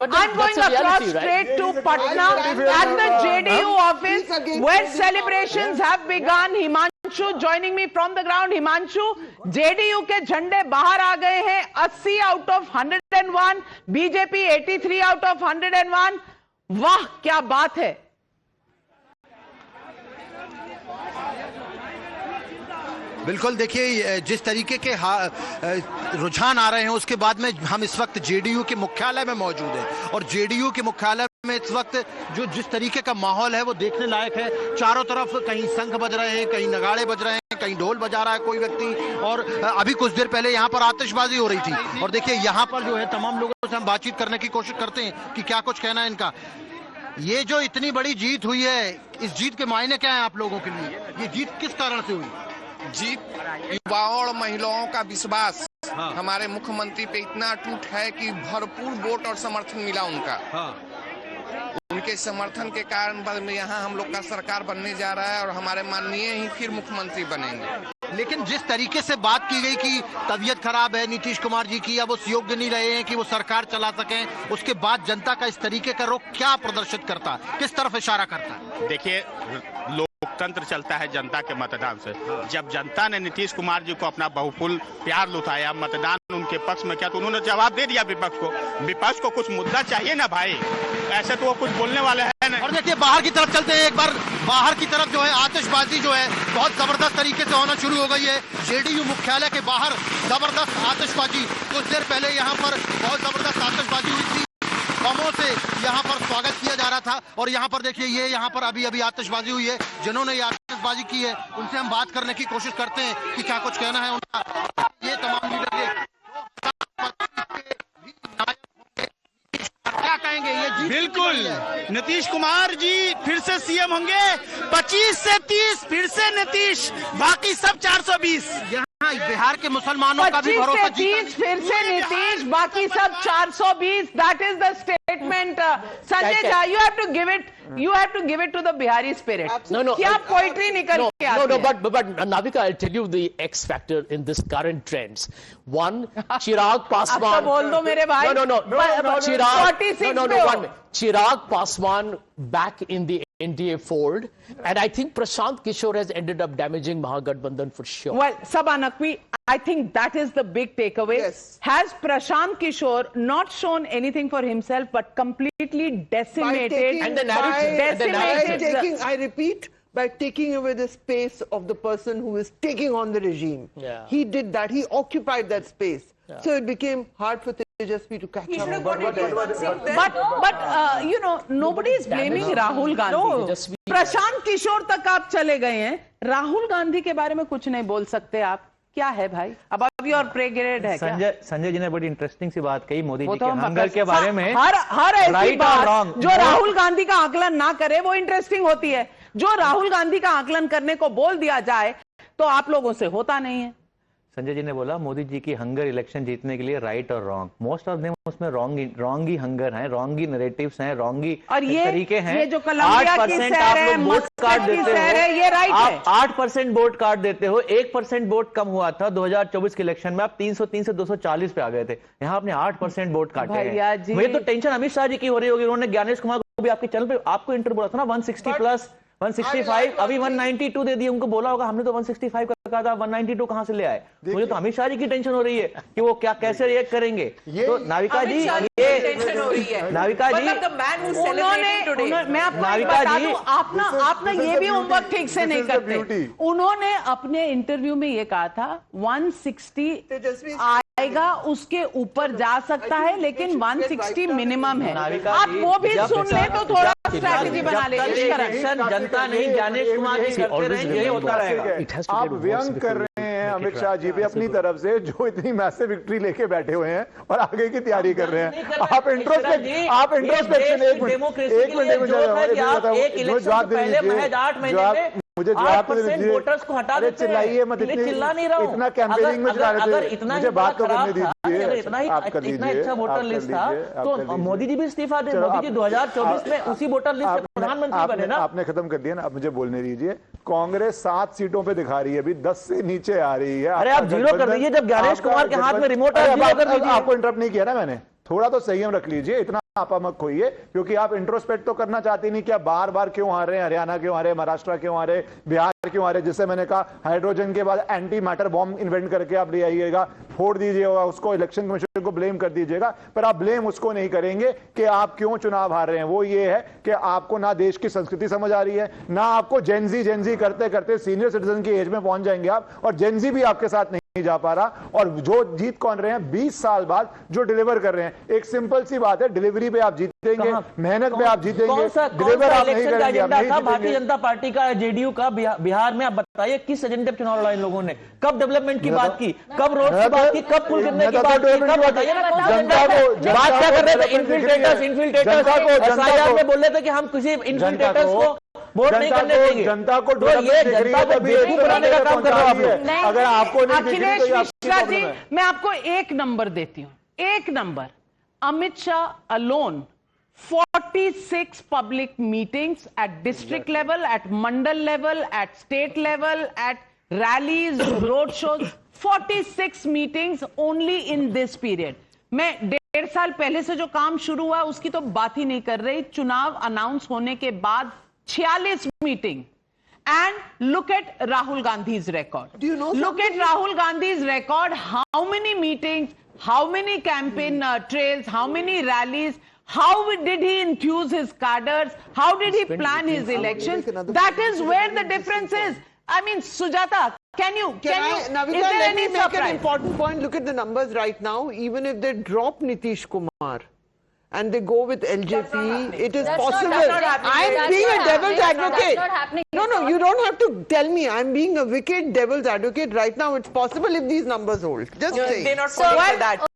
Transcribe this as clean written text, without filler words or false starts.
I'm going across straight to Patna at the JDU office where celebrations have begun. Himanshu joining me from the ground. Himanshu, JDU के झंडे बाहर आ गए हैं. 80 out of 101, BJP 83 out of 101. वाह क्या बात है. बिल्कुल, देखिए जिस तरीके के रुझान आ रहे हैं उसके बाद में हम इस वक्त जेडीयू के मुख्यालय में मौजूद हैं और जेडीयू के मुख्यालय में इस वक्त जो जिस तरीके का माहौल है वो देखने लायक है. चारों तरफ कहीं शंख बज रहे हैं, कहीं नगाड़े बज रहे हैं, कहीं ढोल बजा रहा है कोई व्यक्ति, और अभी कुछ देर पहले यहाँ पर आतिशबाजी हो रही थी. और देखिए यहाँ पर जो है तमाम लोगों से हम बातचीत करने की कोशिश करते हैं कि क्या कुछ कहना है इनका. ये जो इतनी बड़ी जीत हुई है, इस जीत के मायने क्या है आप लोगों के लिए? ये जीत किस कारण से हुई? जीत युवाओं और महिलाओं का विश्वास हमारे मुख्यमंत्री पे इतना अटूट है कि भरपूर वोट और समर्थन मिला उनका. उनके समर्थन के कारण यहाँ हम लोग का सरकार बनने जा रहा है और हमारे माननीय ही फिर मुख्यमंत्री बनेंगे. लेकिन जिस तरीके से बात की गई कि तबीयत खराब है नीतीश कुमार जी की, अब वो योग्य नहीं रहे हैं कि वो सरकार चला सकें, उसके बाद जनता का इस तरीके का रुख क्या प्रदर्शित करता, किस तरफ इशारा करता है? देखिए, लोकतंत्र चलता है जनता के मतदान से. जब जनता ने नीतीश कुमार जी को अपना बहुफुल प्यार लुटाया, मतदान उनके पक्ष में किया, तो उन्होंने जवाब दे दिया विपक्ष को. विपक्ष को कुछ मुद्दा चाहिए ना भाई, ऐसे तो वो कुछ बोलने वाले हैं नहीं. और देखिए बाहर की तरफ चलते हैं. एक बार बाहर की तरफ जो है आतिशबाजी जो है बहुत जबरदस्त तरीके से होना शुरू हो गई है. जेडीयू मुख्यालय के बाहर जबरदस्त आतिशबाजी. कुछ देर पहले यहाँ पर बहुत जबरदस्त आतिशबाजी हुई थी, बमों से यहाँ पर स्वागत किया जा रहा था. और यहाँ पर देखिए ये यहाँ पर अभी आतिशबाजी हुई है. जिन्होंने ये आतिशबाजी की है उनसे हम बात करने की कोशिश करते हैं कि क्या कुछ कहना है उनका. ये तमाम लीडर क्या कहेंगे? ये जीत बिल्कुल नीतीश कुमार जी फिर से सीएम होंगे. 25 से 30 फिर से नीतीश, बाकी सब 420. यहाँ बिहार के मुसलमानों का भी भरोसा 30 फिर से नीतीश, बाकी सब 420. That is the statement. Sanjay Jha, you have to give it to the Bihari spirit. No. क्या पोइट्री निकल के आती है? No, but Navika, I'll tell you the X factor in this current trends. One, Chirag Paswan. अब तो बोल दो मेरे भाई. No. Chirag. 46 No. 1 minute. Chirag Paswan back in the NDA fold, and I think Prashant Kishore has ended up damaging Mahagathbandhan for sure. Well, Sabha Naqvi, I think that is the big takeaway. Yes. Has Prashant Kishore not shown anything for himself but completely decimated And the narrative. I repeat, by taking away the space of the person who is taking on the regime. Yeah. He did that. He occupied that space. Yeah. So it became hard for Tejasvi to catch up. But you know, nobody is blaming Rahul Gandhi. Prashant Kishor तक आप चले गए हैं, राहुल गांधी के बारे में कुछ नहीं बोल सकते आप? क्या है भाई? अब योर प्रे ग्रेड है क्या? संजय जी ने बड़ी इंटरेस्टिंग सी बात कही मोदी जी के हंगर के बारे में. हर ऐसी बात जो राहुल गांधी का आकलन ना करे वो इंटरेस्टिंग होती है. जो राहुल गांधी का आकलन करने को बोल दिया जाए तो आप लोगों से होता नहीं है. संजय जी ने बोला मोदी जी की हंगर इलेक्शन जीतने के लिए राइट और रॉन्ग. मोस्ट ऑफ देम उसमें रॉन्ग ही हंगर है, रॉन्ग ही नैरेटिव्स हैं, रॉन्ग ही तरीके हैं. ये जो कोलंबिया की सैर है, वोट कार्ड देते हो, ये राइट है. आप 8% वोट कार्ड देते हो. 1% वोट कम हुआ था 2024 के इलेक्शन में, आप 303 से 240 पे आ गए थे. यहाँ आपने 8% वोट काटे हैं. मुझे तो टेंशन अमित शाह जी की हो रही होगी. उन्होंने ज्ञानेश कुमार को भी आपके चैनल पे आपको इंटरव्यू बोला था ना, 160 प्लस 165, अभी 192 दे दिए. उनको बोला होगा हमने तो 165 का कहा था, 192 कहां से ले आए? मुझे तो अमित शाह जी की टेंशन हो रही है कि वो क्या कैसे रिएक्ट करेंगे. तो नाविका जी, ये नाविका जी, मैं आपको बता दूं, आप ना ये भी होमवर्क ठीक से नहीं करते. उन्होंने अपने इंटरव्यू में ये कहा था 160 आएगा, उसके ऊपर जा सकता है, लेकिन 160 मिनिमम है. आप वो भी सुन ले तो थोड़ा स्ट्रैटेजी बना ले. जनता नहीं ज्ञानेश कुमार जी करते रहेंगे, यही होता रहेगा. आप व्यंग कर रहे हैं अमित शाह जी भी अपनी तरफ से, जो इतनी मैसिव विक्ट्री लेके बैठे हुए हैं और आगे की तैयारी कर रहे हैं. आप इंट्रोस्पेक्शन एक मिनट मुझे जवाब तो दीजिए. वोटर्स को हटा देते हैं. चिल्लाइए मत, चिल्ला नहीं रहा हूं. इतना कैंपेनिंग में चला रहे थे. मुझे बात तो करने दीजिए. इतना अच्छा वोटर लिस्ट था तो मोदी जी भी इस्तीफा दे. मोदी जी 2024 में उसी वोटर लिस्ट से प्रधानमंत्री बने ना. आपने खत्म कर दिया ना, अब मुझे बोलने दीजिए. कांग्रेस 7 सीटों पे दिखा रही है, अभी 10 से नीचे आ रही है. अरे आप जीरो कर दीजिए. जब ज्ञानेश कुमार के हाथ में रिमोट है, आपको इंटरप्ट नहीं किया ना मैंने. थोड़ा तो संयम रख लीजिए. इतना आप मत खोइए, क्योंकि आप इंट्रोस्पेक्ट तो करना चाहते नहीं कि आप बार बार क्यों हार रहे हैं, हरियाणा क्यों हारे, महाराष्ट्र क्यों हारे, बिहार क्यों हारे। जिससे मैंने कहा हाइड्रोजन के बाद एंटी मैटर बॉम्ब इन्वेंट करके आप ले आइएगा, फोड़ दीजिएगा उसको, इलेक्शन कमीशन को ब्लेम कर दीजिएगा, पर आप ब्लेम उसको नहीं करेंगे कि आप क्यों चुनाव हार रहे हैं। वो ये है कि आपको ना देश की संस्कृति समझ आ रही है, ना आपको जेनजी करते करते सीनियर सिटीजन की एज में पहुंच जाएंगे आप, और जेनजी भी आपके साथ नहीं जा पा रहा। और जो जीत कौन रहे हैं 20 साल बाद, जो डिलीवर कर रहे हैं। एक सिंपल सी बात है, डिलीवरी पे आप जीतेंगे, मेहनत पे आप जीतेंगे, डिलीवर आप नहीं करेंगे। भारतीय जनता पार्टी का, जेडीयू का बिहार में, आप बताइए किस एजेंडे पर चुनाव लड़ा इन लोगों ने? कब डेवलपमेंट की बात की, कब रोड की बात की, कब पुल गिरने की बात की? कब बताइए ना, बात क्या कर रहे थे? इन्फिल्ट्रेटर्स एसआईआर में बोल रहे थे कि हम किसी इन्फिल्ट्रेटर्स को वोट नहीं करने देंगे। जनता को तो ये जनता को बेवकूफ बनाने का काम कर रहे हो आप लोग। अगर आपको नहीं अखिलेश मिश्रा जी, मैं आपको एक नंबर देती हूँ, एक number. Amit Shah alone 46 public meetings at district level, at mandal level, at state level, at rallies, road shows, 46 meetings only in this period. मैं 1.5 साल पहले से जो काम शुरू हुआ उसकी तो बात ही नहीं कर रही। चुनाव अनाउंस होने के बाद 46 meeting. And look at Rahul Gandhi's record. Do you know Look at Rahul Gandhi's record. How many meetings, how many campaign trails, how many rallies, how did he infuse his cadres, how did he plan his elections? That is where the difference is. I mean, Sujata, Navita, is there let any me make an surprise? important point. Look at the numbers right now. Even if they drop Nitish Kumar and they go with LJP, it is possible. I'm being a devil's advocate. No, you don't have to tell me. I'm being a wicked devil's advocate right now. It's possible if these numbers hold. Just say. They're not falling for that.